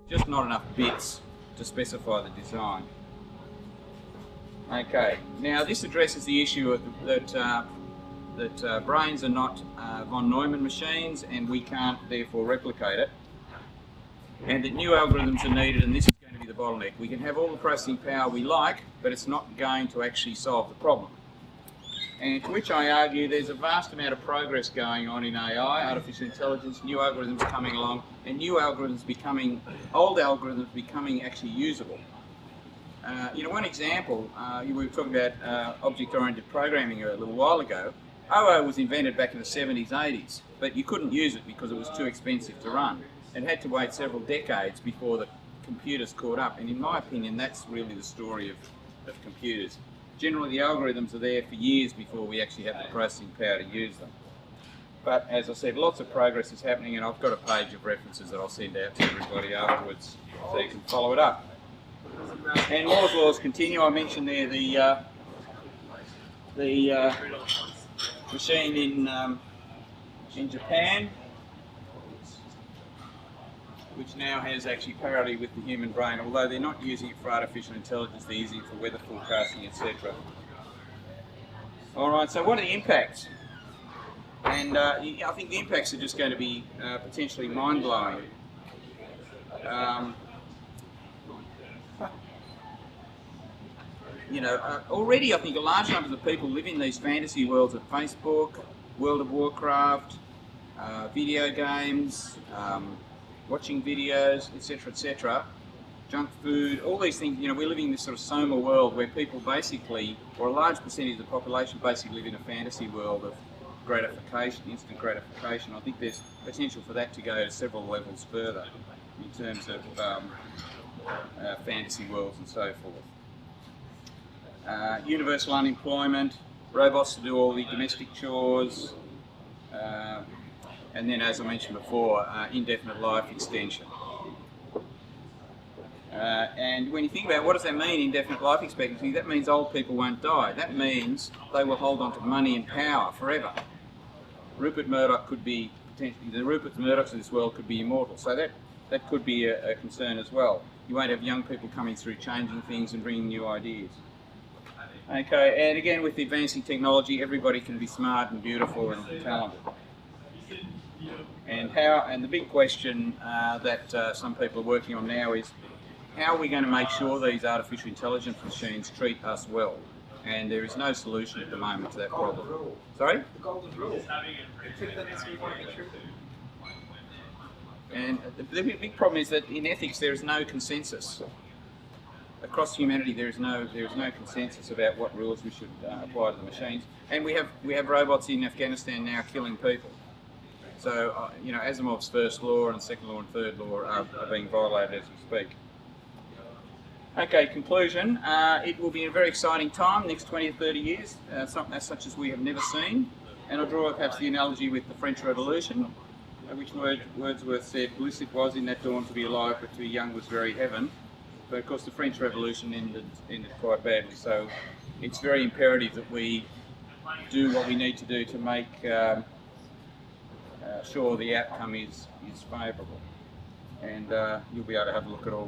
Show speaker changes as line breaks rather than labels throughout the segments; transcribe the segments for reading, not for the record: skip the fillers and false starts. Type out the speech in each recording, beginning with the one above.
just not enough bits to specify the design. Okay, now this addresses the issue of that brains are not von Neumann machines, and we can't therefore replicate it, and that new algorithms are needed, and this is going to be the bottleneck. We can have all the processing power we like, but it's not going to actually solve the problem. And to which I argue there's a vast amount of progress going on in AI, artificial intelligence, new algorithms coming along, and new algorithms becoming, old algorithms becoming actually usable. One example, we were talking about object-oriented programming a little while ago. OO was invented back in the 70s, 80s, but you couldn't use it because it was too expensive to run, and had to wait several decades before the computers caught up. And in my opinion, that's really the story of computers. Generally, the algorithms are there for years before we actually have the processing power to use them. But as I said, lots of progress is happening, and I've got a page of references that I'll send out to everybody afterwards so you can follow it up. And Moore's laws continue. I mentioned there the machine in Japan, which now has actually parity with the human brain, although they're not using it for artificial intelligence, they're using it for weather forecasting, etc. Alright, so what are the impacts? And I think the impacts are just going to be potentially mind-blowing. Already I think a large number of people live in these fantasy worlds of Facebook, World of Warcraft, video games, watching videos, etc., etc., junk food, all these things. We're living in this sort of soma world where people basically, or a large percentage of the population basically live in a fantasy world of gratification, instant gratification. I think there's potential for that to go to several levels further in terms of fantasy worlds and so forth. Universal unemployment, robots to do all the domestic chores, and then, as I mentioned before, indefinite life extension. And when you think about what does that mean, indefinite life expectancy, that means old people won't die. That means they will hold on to money and power forever. Rupert Murdoch could be, potentially, the Rupert Murdochs of this world could be immortal. So that could be a concern as well. You won't have young people coming through changing things and bringing new ideas. Okay, and again, with the advancing technology, everybody can be smart and beautiful and talented. And the big question that some people are working on now is, how are we going to make sure these artificial intelligence machines treat us well? And there is no solution at the moment to that problem. Sorry? The golden rule. And the big problem is that in ethics there is no consensus. Across humanity, there is no consensus about what rules we should apply to the machines. And we have robots in Afghanistan now killing people. So Asimov's first law and second law and third law are being violated as we speak. Okay, conclusion. It will be a very exciting time, next 20 to 30 years, something such as we have never seen. And I'll draw perhaps the analogy with the French Revolution, which Wordsworth said, "Bliss it was in that dawn to be alive, but to be young was very heaven." But of course the French Revolution ended quite badly, so it's very imperative that we do what we need to do to make sure the outcome is favourable. And you'll be able to have a look at all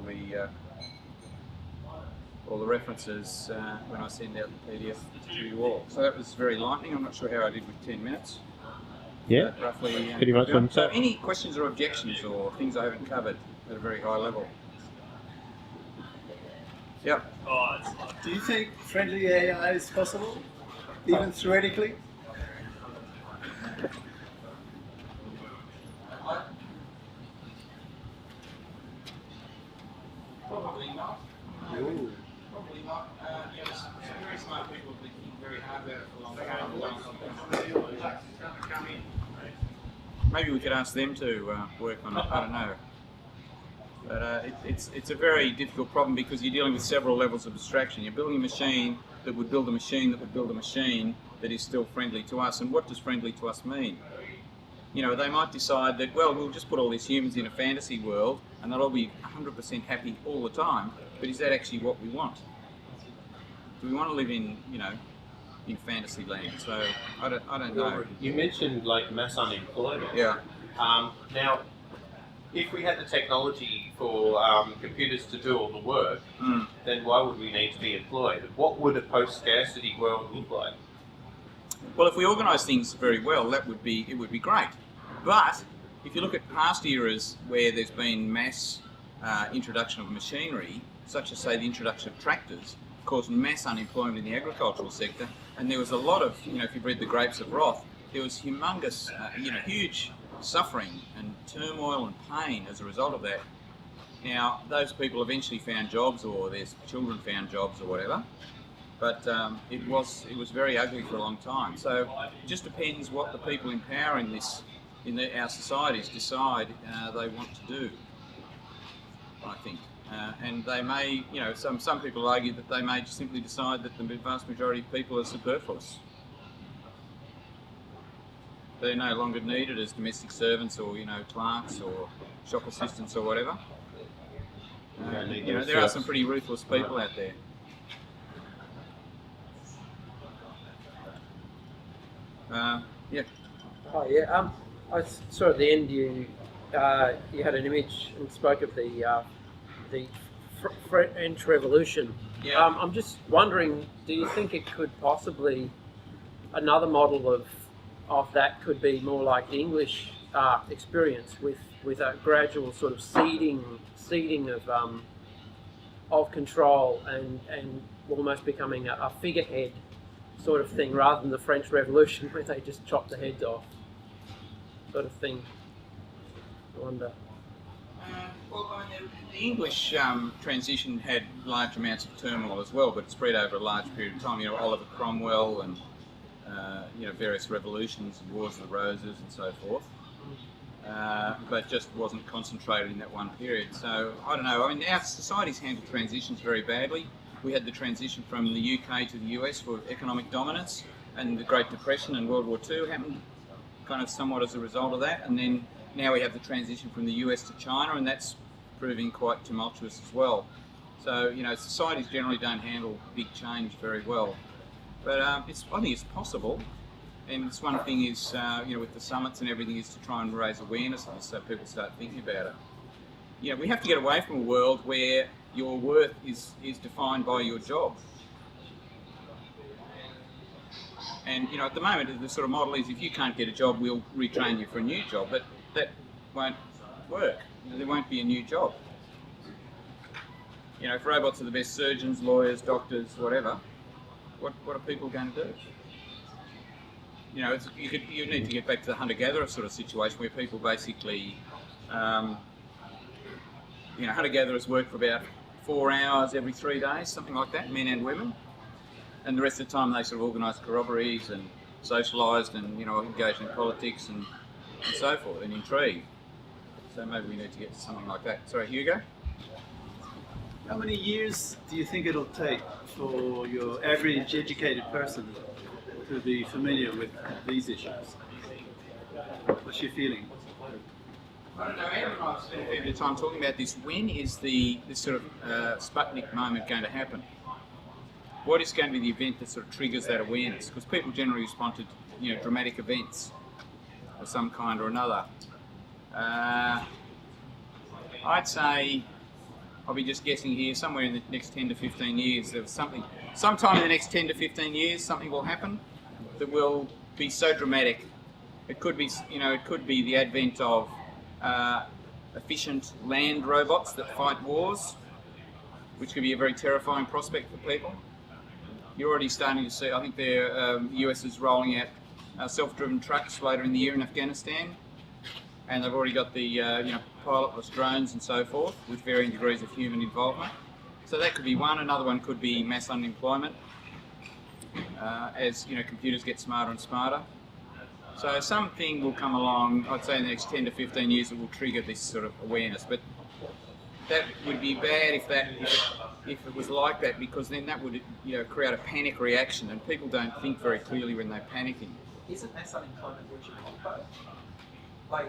the references when I send out the PDF to you all. So that was very lightning. I'm not sure how I did with 10 minutes.
Yeah,
roughly.
Pretty much.
So any questions or objections or things I haven't covered at a very high level? Yep.
Do you think friendly AI is possible, even theoretically?
Probably not.
Ooh.
Probably not. Yes, some very smart people have been thinking very hard about it for a long time. Maybe we could ask them to work on it. I don't know. But it's a very difficult problem because you're dealing with several levels of abstraction. You're building a machine that would build a machine that would build a machine that is still friendly to us. And what does friendly to us mean? They might decide that, well, we'll just put all these humans in a fantasy world and they'll all be 100% happy all the time. But is that actually what we want? Do we want to live in fantasy land? So I don't know.
You mentioned like mass unemployment.
Yeah.
Now, if we had the technology for computers to do all the work, then why would we need to be employed? What would a post-scarcity world look like?
Well, if we organise things very well, it would be great. But if you look at past eras where there's been mass introduction of machinery, such as say the introduction of tractors, caused mass unemployment in the agricultural sector, and there was a lot of, if you've read The Grapes of Wrath, there was humongous, huge suffering and turmoil and pain as a result of that. Now, those people eventually found jobs, or their children found jobs, or whatever. But it was very ugly for a long time. So it just depends what the people in power in our societies decide they want to do, I think. And they may, some people argue that they may just simply decide that the vast majority of people are superfluous. They're no longer needed as domestic servants or, clerks or shop assistants or whatever. There are some pretty ruthless people out there. Yeah.
Oh yeah. I saw at the end you had an image and spoke of the French Revolution.
Yeah.
I'm just wondering, do you think it could possibly, another model of that could be more like the English experience with a gradual sort of seeding of control and almost becoming a figurehead sort of thing, rather than the French Revolution where they just chopped the heads off, sort of thing. I wonder.
The English transition had large amounts of turmoil as well, but it spread over a large period of time. Oliver Cromwell and various revolutions and Wars of the Roses and so forth. But just wasn't concentrated in that one period. So I don't know. Our societies handled transitions very badly. We had the transition from the UK to the US for economic dominance, and the Great Depression and World War II happened kind of somewhat as a result of that. And then now we have the transition from the US to China, and that's proving quite tumultuous as well. So, societies generally don't handle big change very well. But I think it's possible. And it's one thing is, with the summits and everything, is to try and raise awareness of this so people start thinking about it. We have to get away from a world where your worth is defined by your job. And, at the moment, the sort of model is if you can't get a job, we'll retrain you for a new job. But that won't work. There won't be a new job. If robots are the best surgeons, lawyers, doctors, whatever, what are people going to do? You need to get back to the hunter-gatherer sort of situation where people basically, hunter-gatherers work for about 4 hours every 3 days, something like that, men and women. And the rest of the time they sort of organised corroborees and socialised and, engaged in politics and so forth, and intrigue. So maybe we need to get to something like that. Sorry, Hugo?
How many years do you think it'll take for your average educated person to be familiar with these issues? What's your feeling?
I don't know, Aaron and I have spent a fair bit of time talking about this. When is this sort of Sputnik moment going to happen? What is going to be the event that sort of triggers that awareness? Because people generally respond to, dramatic events of some kind or another. I'd say, I'll be just guessing here, somewhere in the next 10 to 15 years, there was sometime in the next 10 to 15 years, something will happen that will be so dramatic. It could be, the advent of efficient land robots that fight wars, which could be a very terrifying prospect for people. You're already starting to see, I think the US is rolling out self-driven trucks later in the year in Afghanistan, and they've already got the pilotless drones and so forth with varying degrees of human involvement. So that could be one. Another one could be mass unemployment as computers get smarter and smarter. So something will come along, I'd say in the next 10 to 15 years, that will trigger this sort of awareness. But that would be bad if it was like that, because then that would create a panic reaction, and people don't think very clearly when they're panicking.
Isn't mass unemployment what you combo? Like,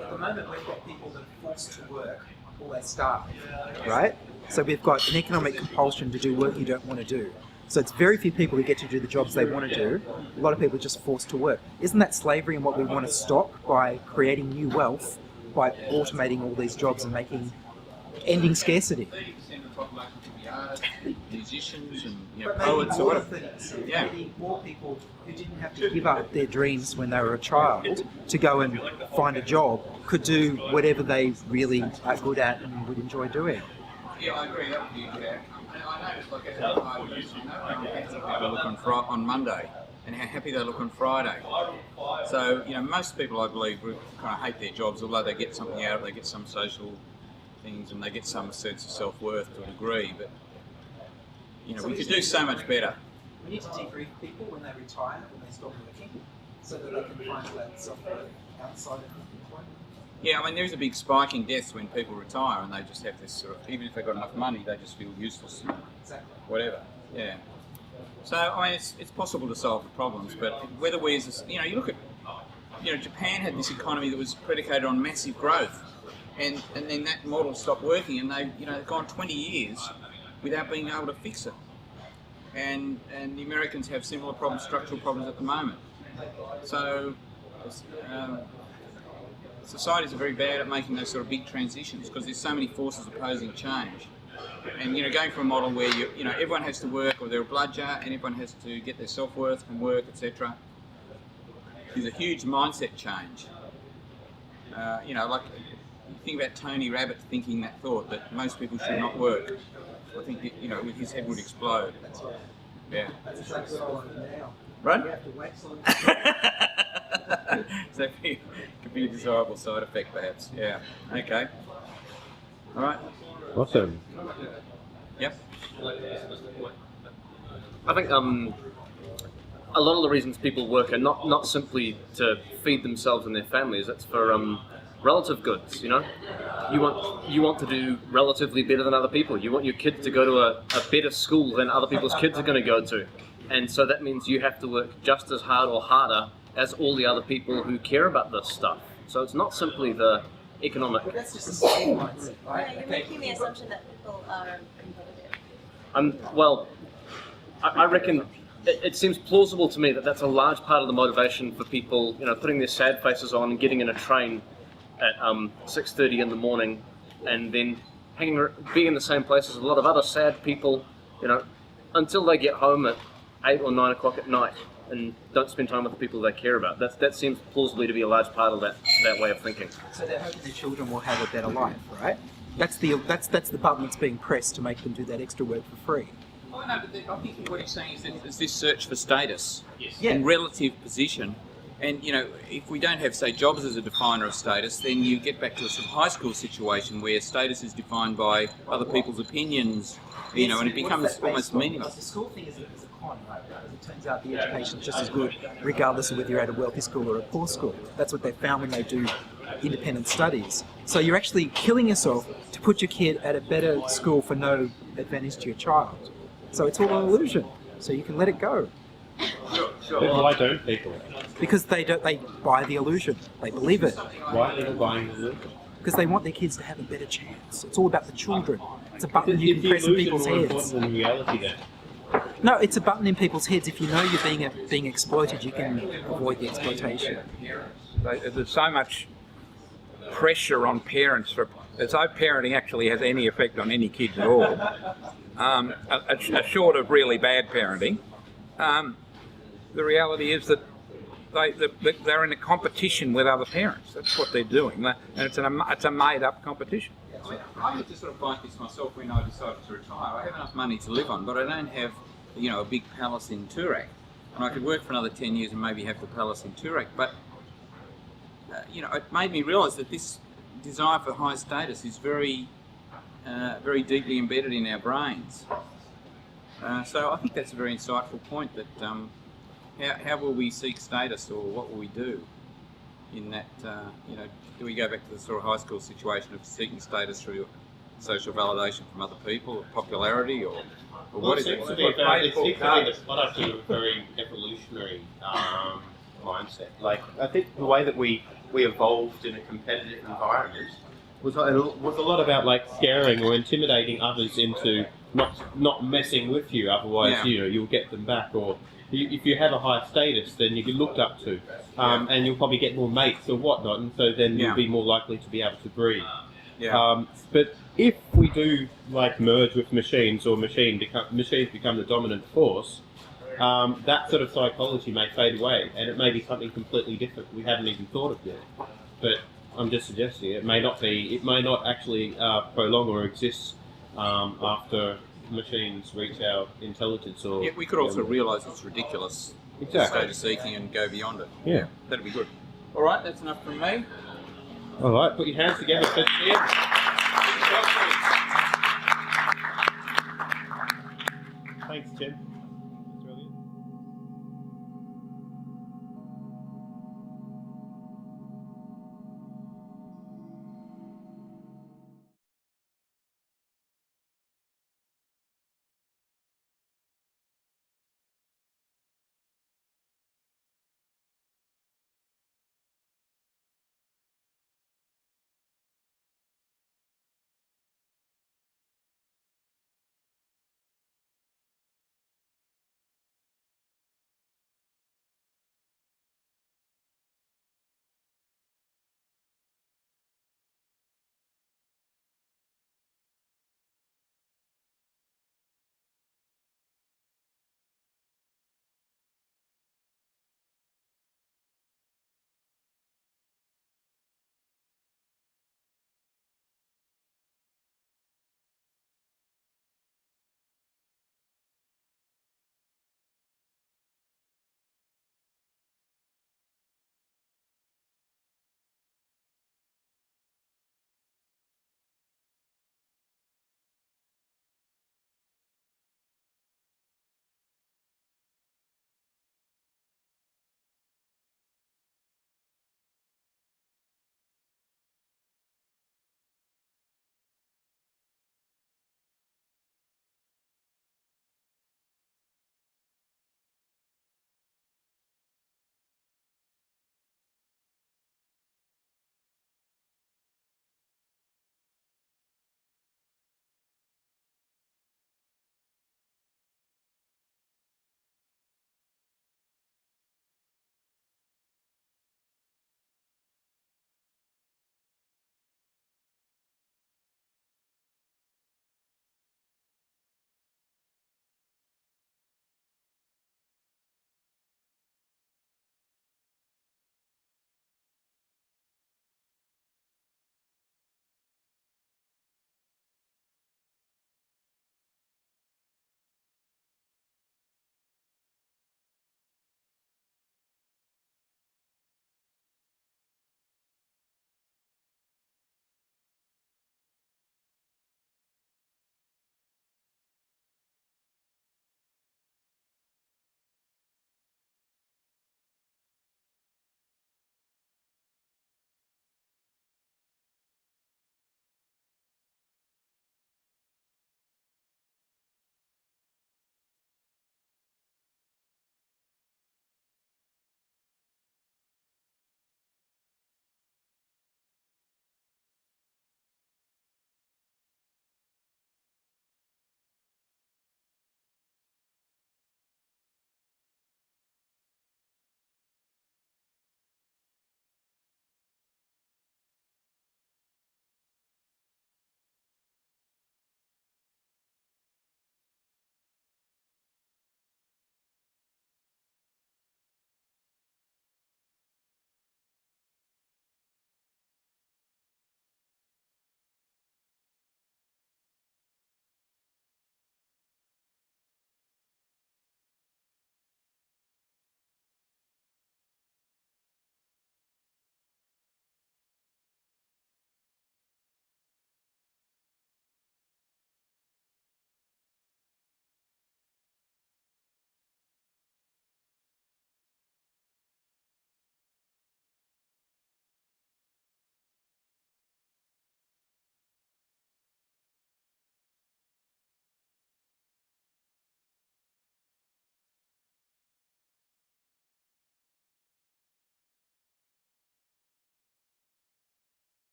at the moment we've got people that are forced to work or they starve, right? So we've got an economic compulsion to do work you don't want to do. So it's very few people who get to do the jobs they want to do. A lot of people are just forced to work. Isn't that slavery and what we want to stop by creating new wealth by automating all these jobs and ending scarcity.
30% of the population could be artists, musicians, and
But
poets,
maybe
or
more
whatever.
things.
Yeah.
Maybe more people who didn't have to give up their dreams when they were a child to go and find a job could do whatever they really are good at and would enjoy doing.
Yeah, I agree. That would be a good outcome. And I noticed, like, as a how happy they look on Monday, and how happy they look on Friday. So, most people, I believe, would kind of hate their jobs, although they get something out of it, they get some social things, and they get some sense of self-worth to a degree. But we could do so much better.
We need to debrief people when they retire, when they stop working, so that they can find that self-worth outside of employment.
Yeah, I mean, there's a big spike in deaths when people retire, and they just have this sort of, even if they've got enough money, they just feel useless,
Exactly.
whatever. Yeah. So, I mean, it's possible to solve the problems, but whether we as a, you look at, Japan had this economy that was predicated on massive growth, and then that model stopped working, and they've gone 20 years without being able to fix it. And the Americans have similar problems, structural problems at the moment. So, societies are very bad at making those sort of big transitions because there's so many forces opposing change. And going from a model where everyone has to work or they're a bludger and everyone has to get their self-worth from work, etc., is a huge mindset change. Like you think about Tony Rabbit thinking that thought that most people should not work. I think his head would explode.
That's right.
Yeah.
That's like Solomon now.
Right?
You have to wait till
So that could be a desirable side effect, perhaps. Yeah. Okay. All right.
Awesome.
Yep.
I think a lot of the reasons people work are not simply to feed themselves and their families. It's for relative goods. You want to do relatively better than other people. You want your kids to go to a better school than other people's kids are going to go to, and so that means you have to work just as hard or harder as all the other people who care about this stuff. So it's not simply the economic.
But that's just a small mindset, right?
Yeah, you're making the assumption that people are competitive.
Well, I reckon it seems plausible to me that that's a large part of the motivation for people, putting their sad faces on and getting in a train at 6:30 in the morning, and then being in the same place as a lot of other sad people, until they get home at 8 or 9 o'clock at night and don't spend time with the people they care about. That seems plausibly to be a large part of that way of thinking.
So they're hoping their children will have a better life, right? That's the button that's being pressed to make them do that extra work for free.
Oh, no, but I think what he's saying is that there's this search for status
Yeah.
and relative position. And, if we don't have, say, jobs as a definer of status, then you get back to a sort of high school situation where status is defined by other people's opinions, and it becomes almost meaningless.
The school thing is a con, right? Because it turns out the education is just as good regardless of whether you're at a wealthy school or a poor school. That's what they found when they do independent studies. So you're actually killing yourself to put your kid at a better school for no advantage to your child. So it's all an illusion. So you can let it go.
But why don't people?
Because they buy the illusion. They believe it.
Why are people buying the illusion?
Because they want their kids to have a better chance. It's all about the children. It's a button
Is
you can
the
press in
illusion
people's
more
heads.
important than reality then?
No, it's a button in people's heads. If you know you're being exploited, you can avoid the exploitation.
There's so much pressure on parents as though parenting actually has any effect on any kids at all. Short of really bad parenting, the reality is that they're in a competition with other parents. That's what they're doing, and it's a made-up competition.
I had to sort of fight this myself when I decided to retire. I have enough money to live on, but I don't have, a big palace in Toorak. And I could work for another 10 years and maybe have the palace in Toorak. But, it made me realise that this desire for high status is very, very deeply embedded in our brains. So I think that's a very insightful point that how will we seek status, or what will we do in that, do we go back to the sort of high school situation of seeking status through social validation from other people, or popularity, or what is it?
It seems to be the product of a very evolutionary mindset. Like, I think the way that we evolved in a competitive environment was a lot about like scaring or intimidating others into not messing with you, otherwise you'll get them back, or if you have a higher status, then you get looked up to, and you'll probably get more mates or whatnot, and so then you'll be more likely to be able to breed.
Yeah.
But if we do like merge with machines, or machines become the dominant force, that sort of psychology may fade away, and it may be something completely different we haven't even thought of yet. But I'm just suggesting it may not be. It may not actually prolong or exist after machines reach our intelligence. Or
Yeah, we could also realise it's ridiculous.
Exactly.
Status seeking and go beyond it.
Yeah.
That'd be good. All right, that's enough from me.
All right, put your hands together for Tim. Thanks, Tim.